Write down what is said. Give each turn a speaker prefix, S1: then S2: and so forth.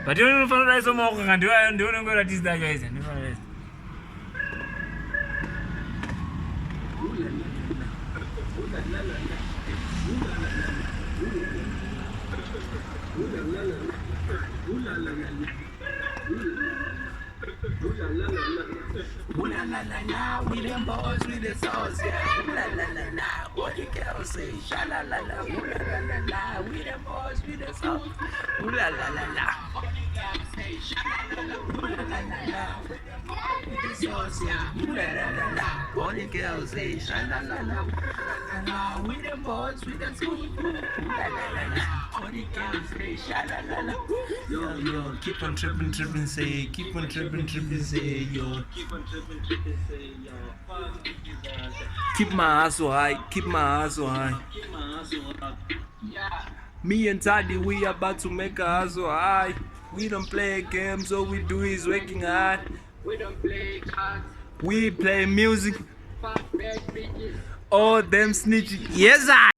S1: But you don't find some more and do I don't go to this guys.
S2: Ooh la la la la, we them boys with the sauce, yeah. Ooh la la la la, what the girl say? Sha la la la, ooh la la la la, we them boys with the sauce. Ooh la la la la, what the girl say? Sha la la la, ooh la la la la, with the sauce, yeah. Ooh la la la la, what the girl say? Sha la la la, we them boys with the sauce. Ooh la la la la, what the girl say? Sha la la la. Yo, keep on tripping, say, keep on tripping, say, yo. Keep on tripping, say, yo.
S1: Keep my ass so high, keep my ass so high.
S2: Keep my ass so high. Yeah.
S1: Me and Taddy, we about to make a ass so high. We don't play games, all we do is working hard.
S2: We don't play cards.
S1: We play music.
S2: Fuck bad bitches.
S1: All them snitches. Yes, I.